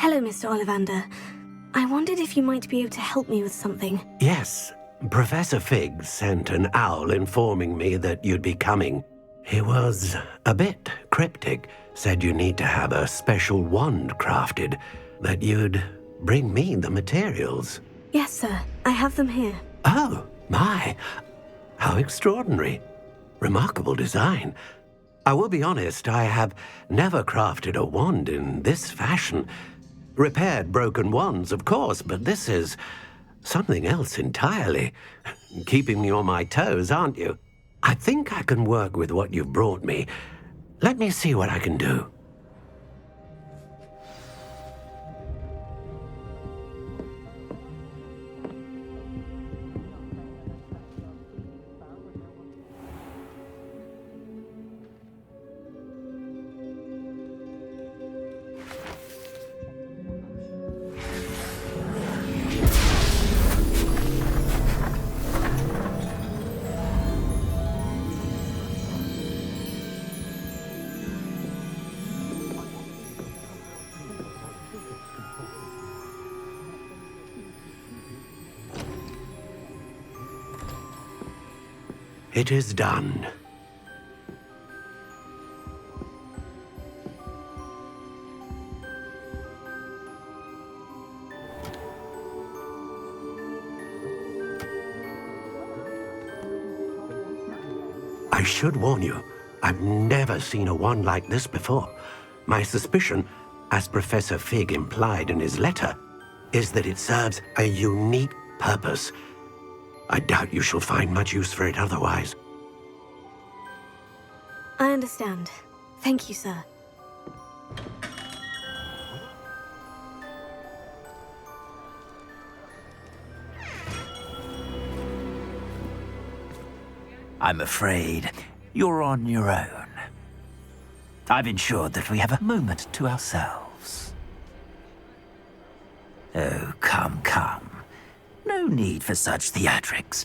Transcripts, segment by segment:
Hello, Mr. Ollivander. I wondered if you might be able to help me with something. Yes, Professor Fig sent an owl informing me that you'd be coming. He was a bit cryptic, said you need to have a special wand crafted, that you'd bring me the materials. Yes, sir. I have them here. Oh, my. How extraordinary. Remarkable design. I will be honest, I have never crafted a wand in this fashion. Repaired broken wands, of course, but this is something else entirely. Keeping me on my toes, aren't you? I think I can work with what you've brought me. Let me see what I can do. It is done. I should warn you, I've never seen a wand like this before. My suspicion, as Professor Fig implied in his letter, is that it serves a unique purpose. I doubt you shall find much use for it otherwise. I understand. Thank you, sir. I'm afraid you're on your own. I've ensured that we have a moment to ourselves. Oh, come, come. No need for such theatrics.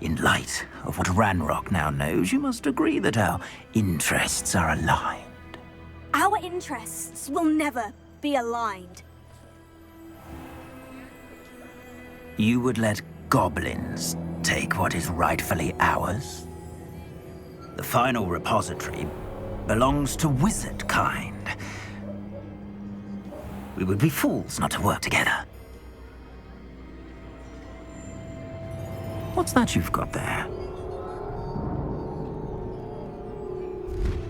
In light of what Ranrock now knows, you must agree that our interests are aligned. Our interests will never be aligned. You would let goblins take what is rightfully ours? The final repository belongs to wizard kind. We would be fools not to work together. What's that you've got there?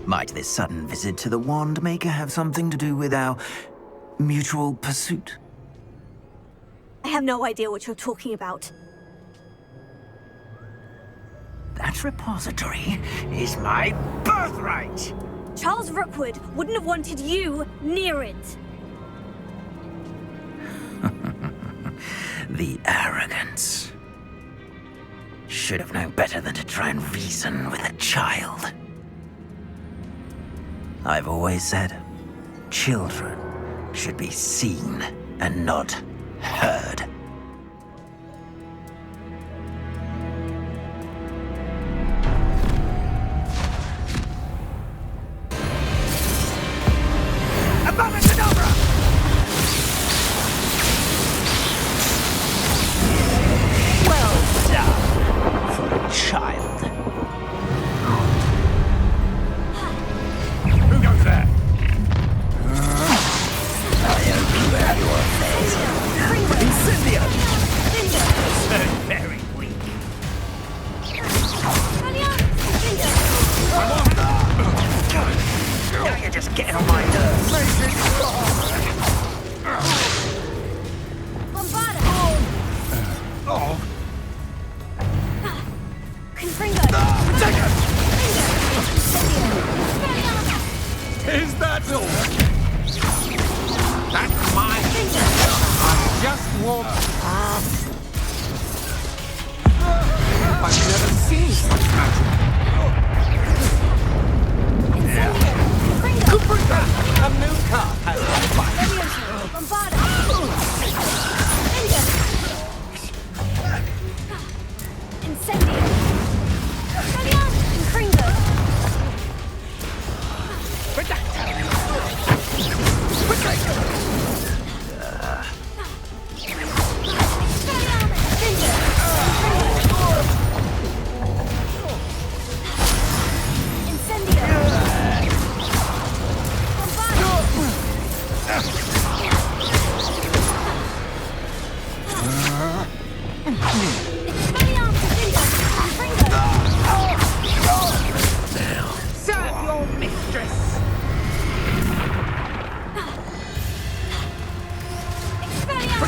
Might this sudden visit to the Wand Maker have something to do with our mutual pursuit? I have no idea what you're talking about. That repository is my birthright! Charles Rookwood wouldn't have wanted you near it. The arrogance. Should have known better than to try and reason with a child. I've always said, children should be seen and not heard. Incendiary!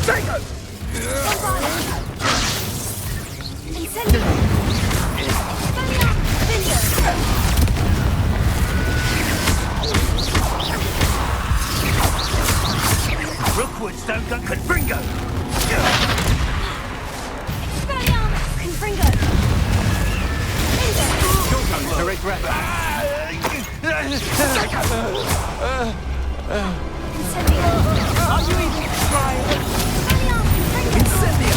Protego! Incendio! Rookwood's don't got Confringo! Confringo! You're going to regret that. Incendio! Are you even trying? Confringo! Incendio!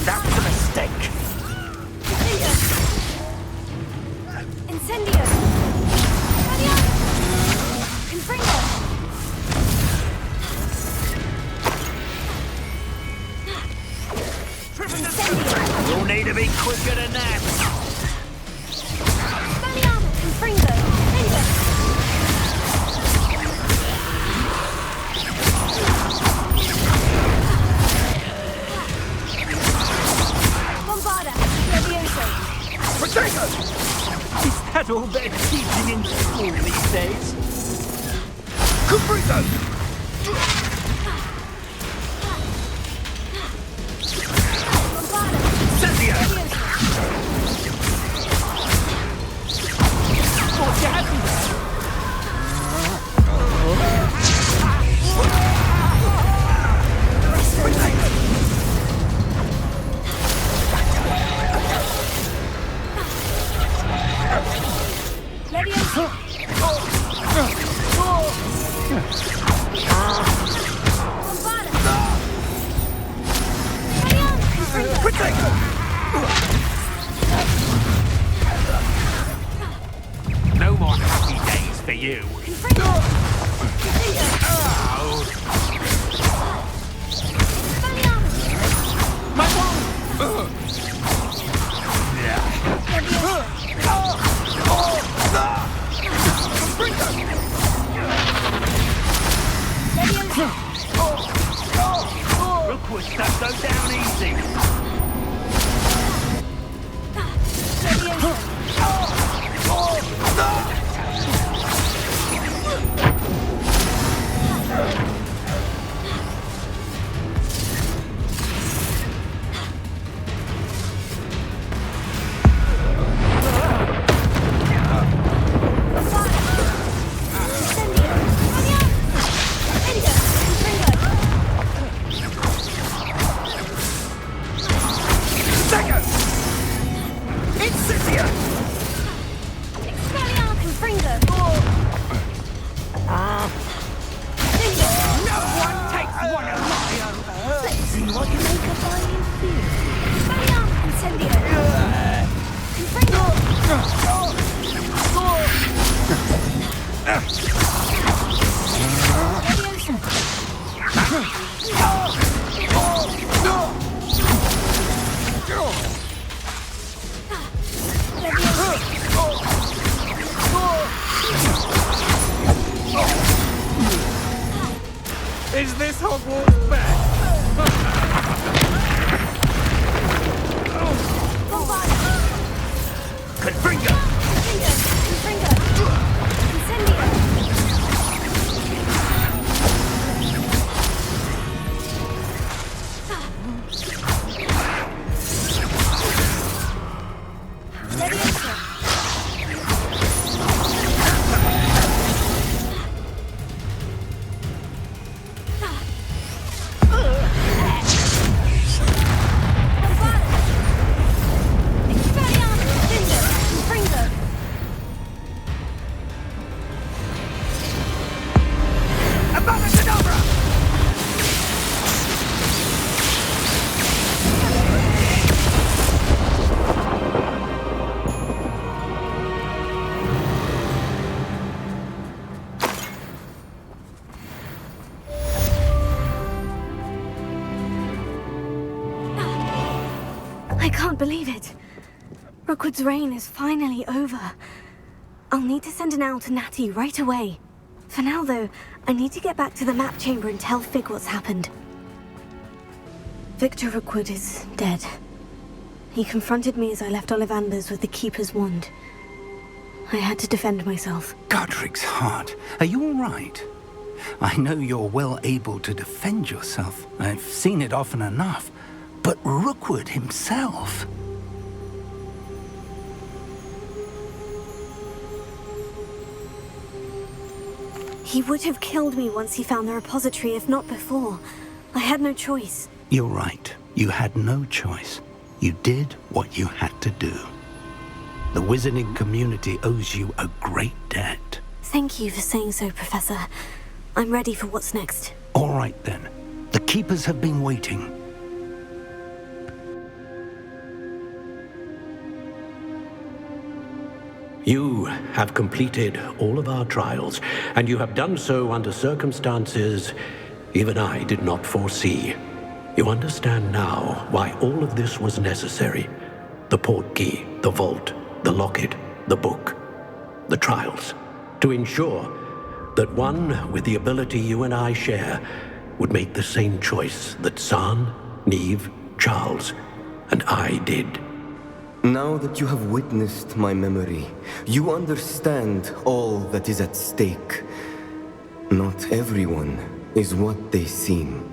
That was a mistake! Incendio! Confringo! You'll need to be quicker than that! Confringo! Bombarda! Levioso! Protego! Is that all they're teaching in school these days? Confringo! Bombarda! Incendio! What you happy? Levioso! Bombarda! Protego! No more happy days for you. My Rookwood stuff goes down easy. Is this Hogwarts back? Confringo! I can't believe it. Rookwood's reign is finally over. I'll need to send an owl to Natty right away. For now, though, I need to get back to the map chamber and tell Fig what's happened. Victor Rookwood is dead. He confronted me as I left Ollivander's with the Keeper's wand. I had to defend myself. Godric's heart. Are you all right? I know you're well able to defend yourself. I've seen it often enough. But Rookwood himself... He would have killed me once he found the repository, if not before. I had no choice. You're right. You had no choice. You did what you had to do. The wizarding community owes you a great debt. Thank you for saying so, Professor. I'm ready for what's next. All right, then. The Keepers have been waiting. You have completed all of our trials, and you have done so under circumstances even I did not foresee. You understand now why all of this was necessary. The portkey, the vault, the locket, the book, the trials. To ensure that one with the ability you and I share would make the same choice that San, Neve, Charles, and I did. Now that you have witnessed my memory, you understand all that is at stake. Not everyone is what they seem.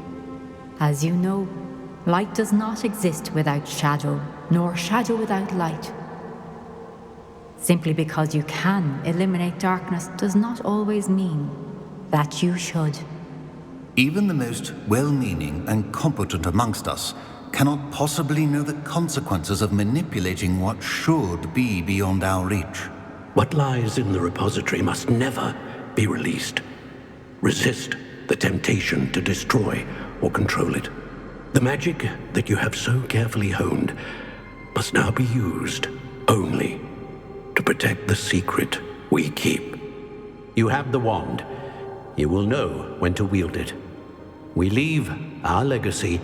As you know, light does not exist without shadow, nor shadow without light. Simply because you can eliminate darkness does not always mean that you should. Even the most well-meaning and competent amongst us cannot possibly know the consequences of manipulating what should be beyond our reach. What lies in the repository must never be released. Resist the temptation to destroy or control it. The magic that you have so carefully honed must now be used only to protect the secret we keep. You have the wand. You will know when to wield it. We leave our legacy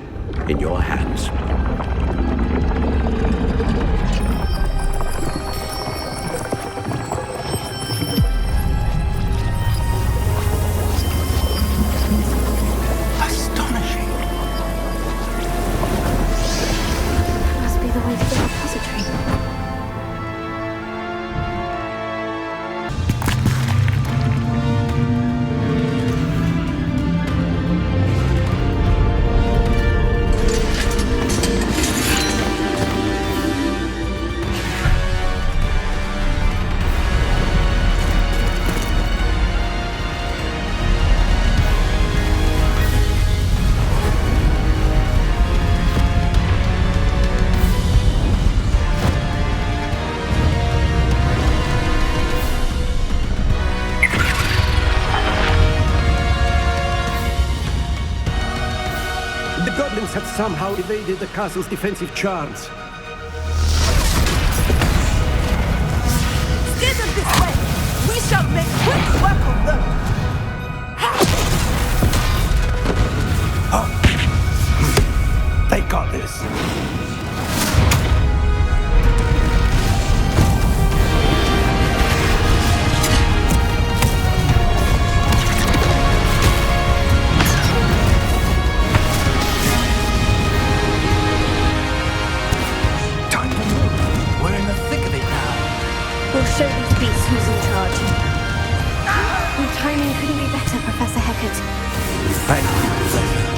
in your hands. Astonishing. Must be the way to the repository. The goblins have somehow evaded the castle's defensive charms. Steer them this way! We shall make quick work of them! They got this. Time to move. We're in the thick of it now. We'll show these beasts who's in charge. Your timing couldn't be better, Professor Hecat. Thank you, Professor.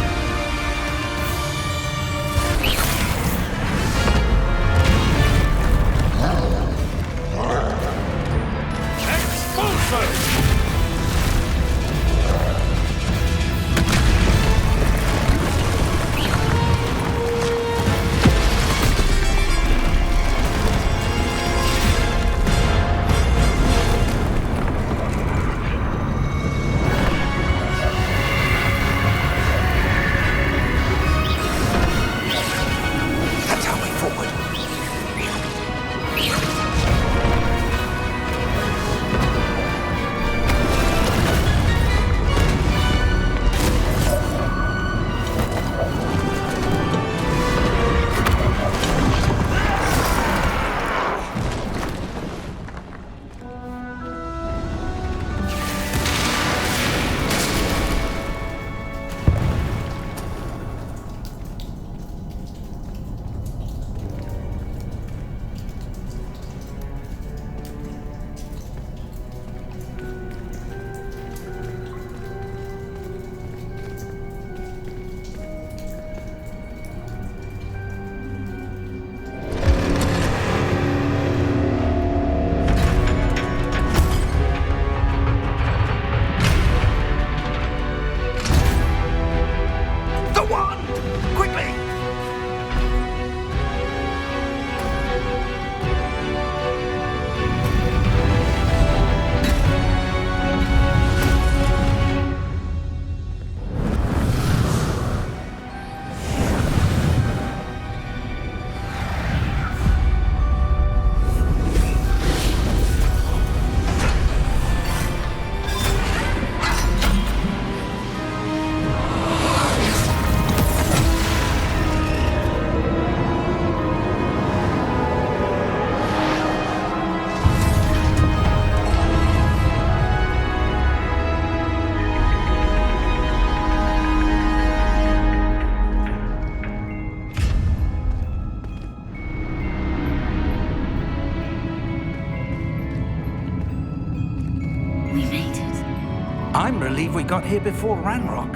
believe we got here before Ranrock.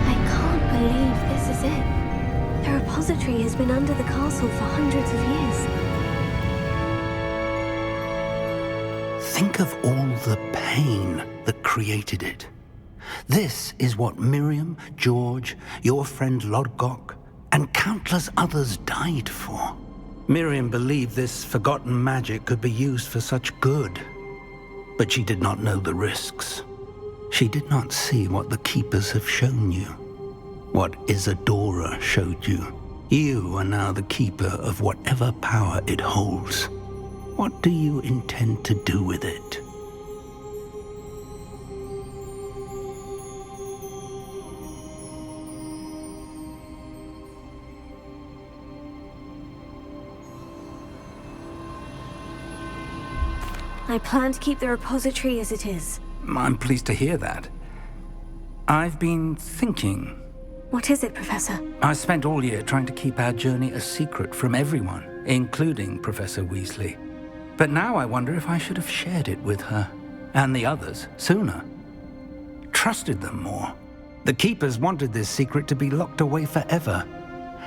I can't believe this is it. The repository has been under the castle for hundreds of years. Think of all the pain that created it. This is what Miriam, George, your friend Lodgok, and countless others died for. Miriam believed this forgotten magic could be used for such good, but she did not know the risks. She did not see what the Keepers have shown you, what Isadora showed you. You are now the Keeper of whatever power it holds. What do you intend to do with it? I plan to keep the repository as it is. I'm pleased to hear that. I've been thinking. What is it, Professor? I spent all year trying to keep our journey a secret from everyone, including Professor Weasley. But now I wonder if I should have shared it with her and the others sooner. Trusted them more. The Keepers wanted this secret to be locked away forever.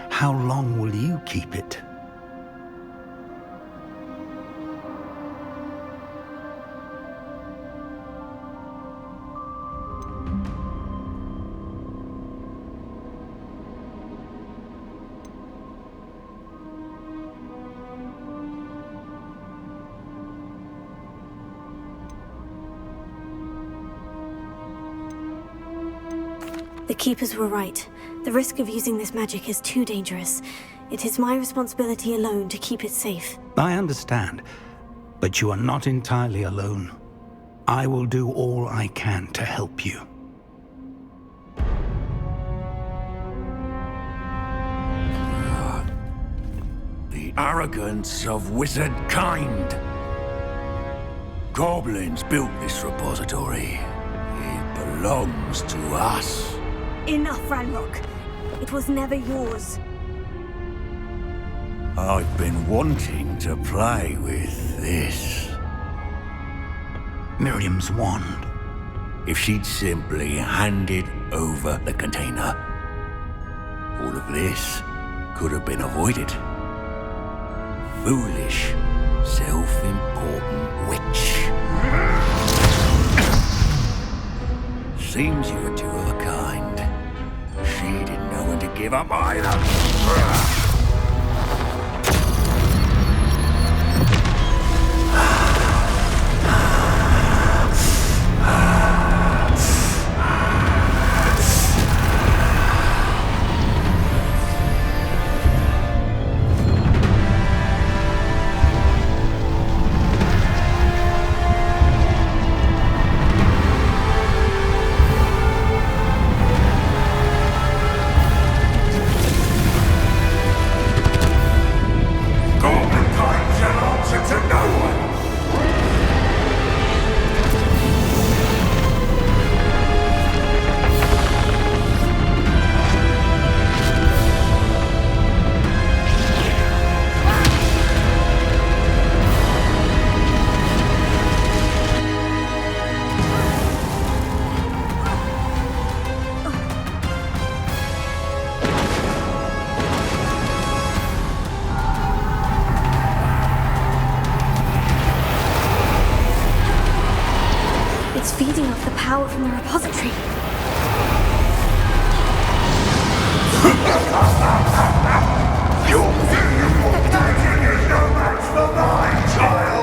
How long will you keep it? The Keepers were right. The risk of using this magic is too dangerous. It is my responsibility alone to keep it safe. I understand, but you are not entirely alone. I will do all I can to help you. The arrogance of wizard kind. Goblins built this repository. It belongs to us. Enough, Ranrock. It was never yours. I've been wanting to play with this. Miriam's wand. If she'd simply handed over the container, all of this could have been avoided. Foolish, self-important witch. Seems you were two of a kind. She didn't know when to give up either. It's feeding off the power from the repository. Your magic is no match for mine, child!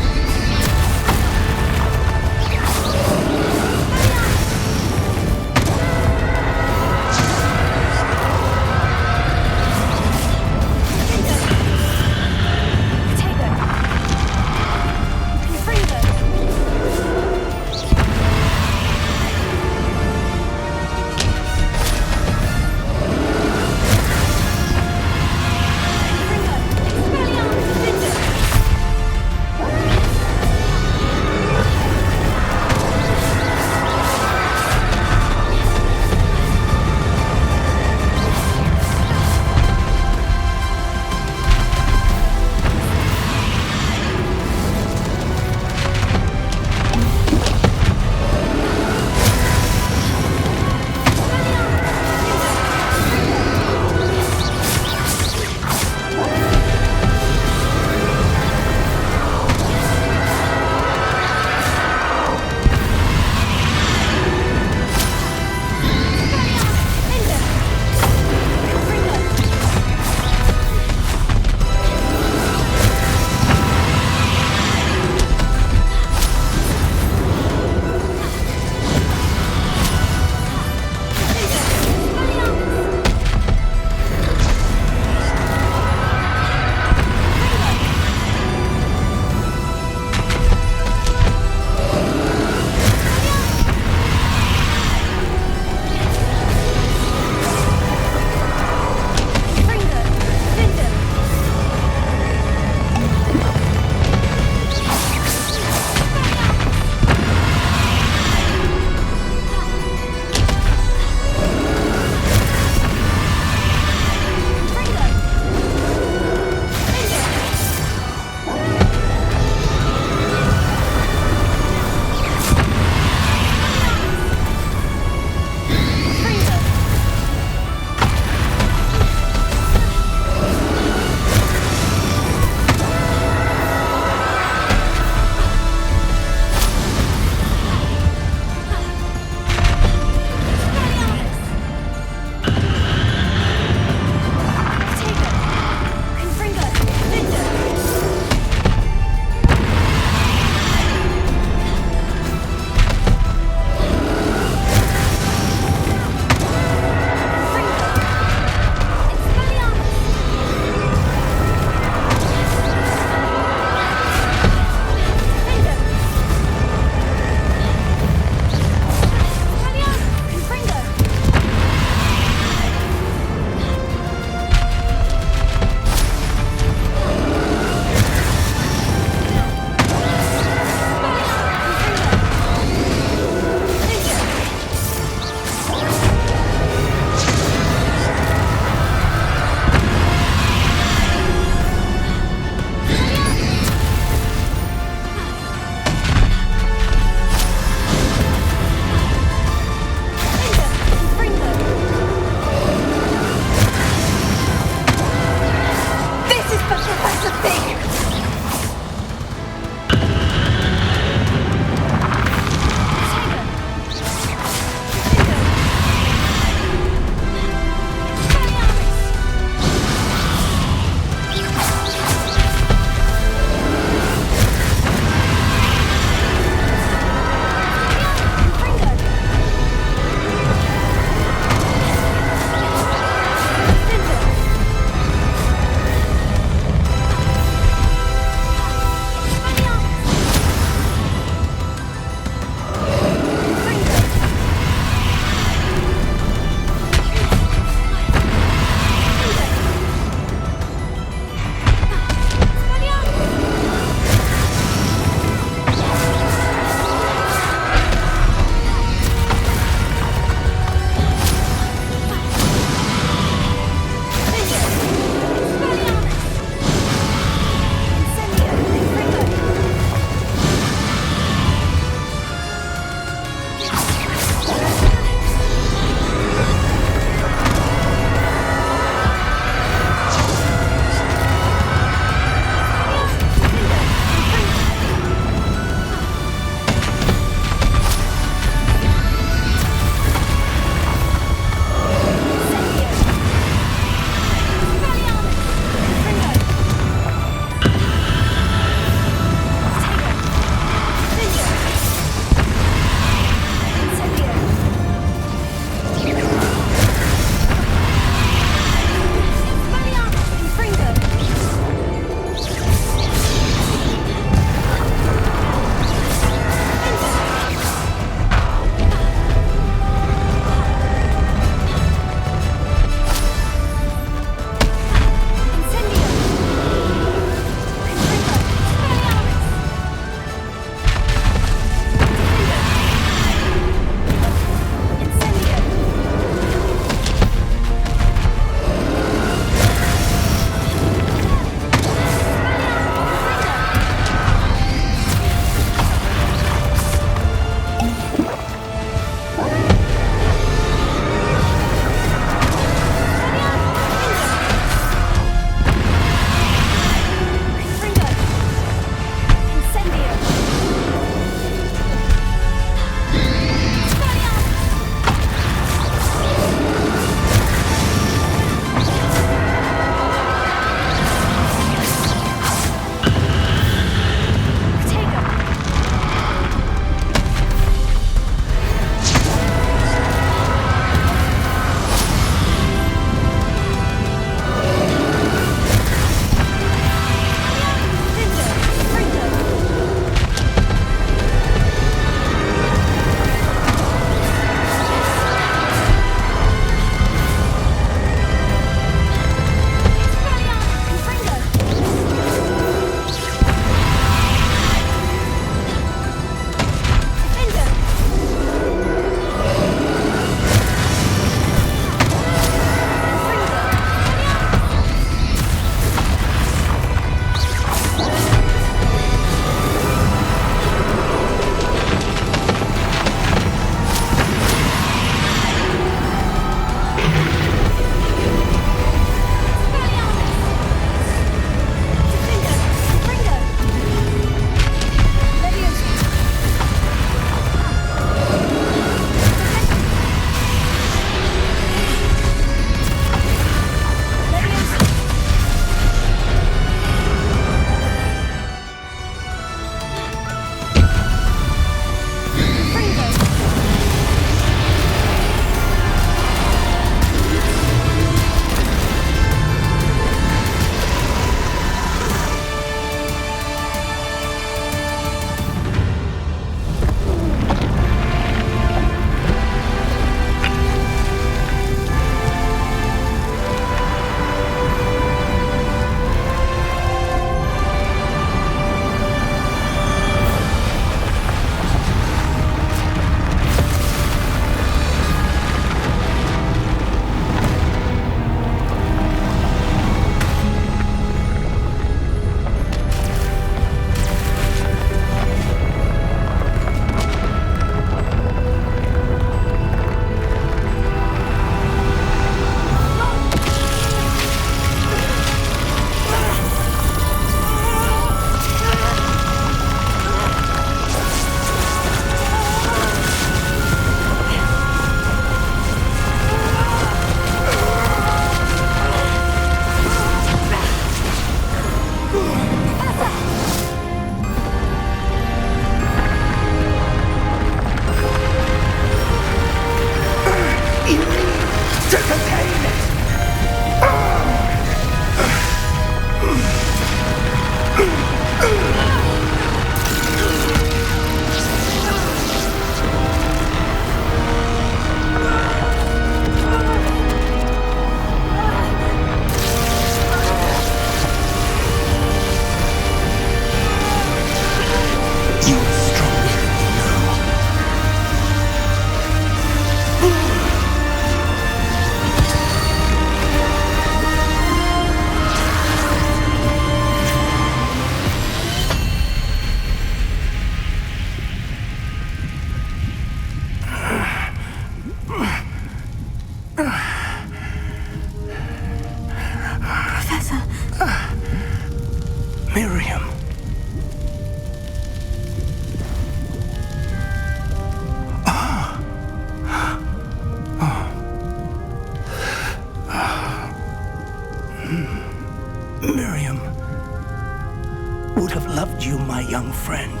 friend.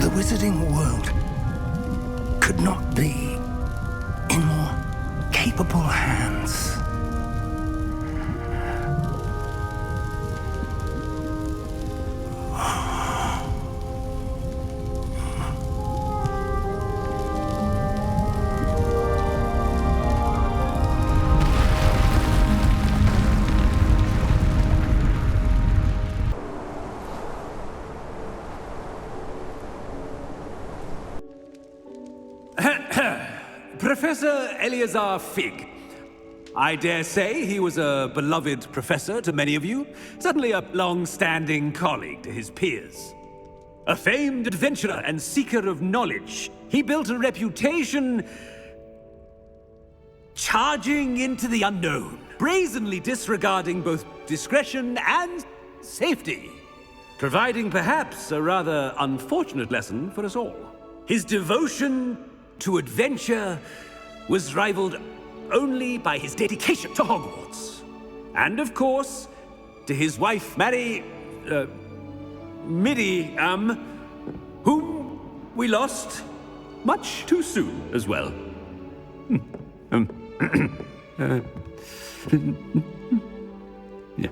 The wizarding world could not be in more capable hands. Professor Eleazar Fig. I dare say he was a beloved professor to many of you, certainly a long-standing colleague to his peers. A famed adventurer and seeker of knowledge, he built a reputation charging into the unknown, brazenly disregarding both discretion and safety, providing perhaps a rather unfortunate lesson for us all. His devotion to adventure was rivaled only by his dedication to Hogwarts. And of course, to his wife, Middy, whom we lost much too soon as well. Yeah.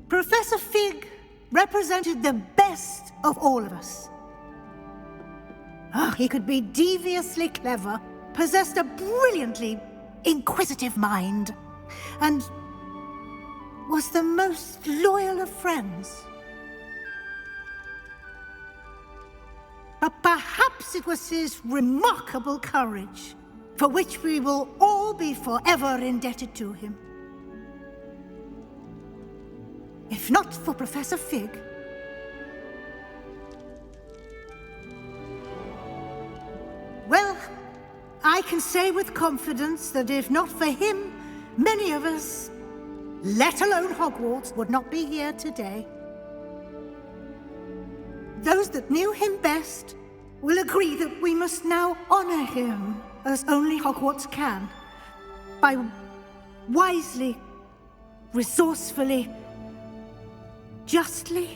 Professor Fig represented the best of all of us. He could be deviously clever, possessed a brilliantly inquisitive mind, and was the most loyal of friends. But perhaps it was his remarkable courage, for which we will all be forever indebted to him. If not for Professor Fig, well, I can say with confidence that if not for him, many of us, let alone Hogwarts, would not be here today. Those that knew him best will agree that we must now honor him as only Hogwarts can, by wisely, resourcefully, justly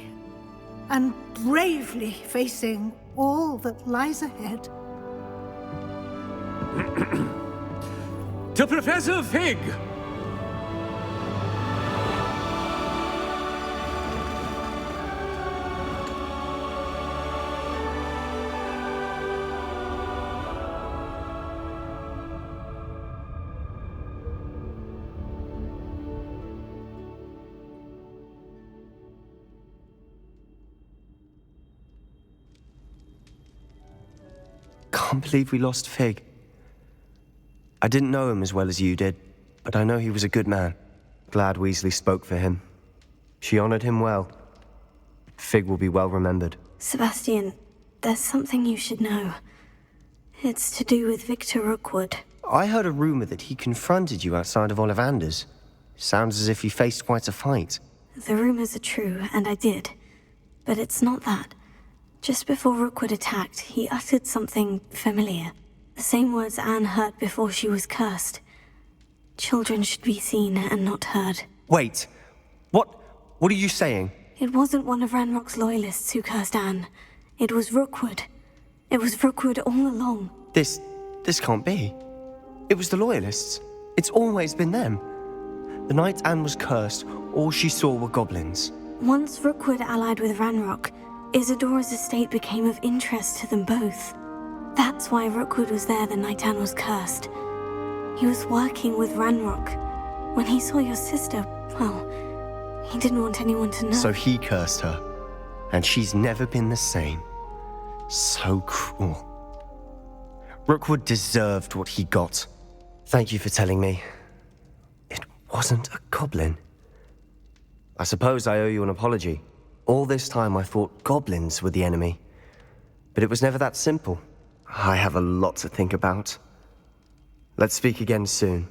and bravely facing all that lies ahead. To Professor Fig! Can't believe we lost Fig. I didn't know him as well as you did, but I know he was a good man. Glad Weasley spoke for him. She honored him well. Fig will be well remembered. Sebastian, there's something you should know. It's to do with Victor Rookwood. I heard a rumor that he confronted you outside of Ollivander's. Sounds as if you faced quite a fight. The rumors are true, and I did. But it's not that. Just before Rookwood attacked, he uttered something familiar. The same words Anne heard before she was cursed. Children should be seen and not heard. Wait. What are you saying? It wasn't one of Ranrock's loyalists who cursed Anne. It was Rookwood. It was Rookwood all along. This can't be. It was the loyalists. It's always been them. The night Anne was cursed, all she saw were goblins. Once Rookwood allied with Ranrock, Isadora's estate became of interest to them both. That's why Rookwood was there the night Anne was cursed. He was working with Ranrock. When he saw your sister, well, he didn't want anyone to know. So he cursed her, and she's never been the same. So cruel. Rookwood deserved what he got. Thank you for telling me. It wasn't a goblin. I suppose I owe you an apology. All this time I thought goblins were the enemy. But it was never that simple. I have a lot to think about. Let's speak again soon.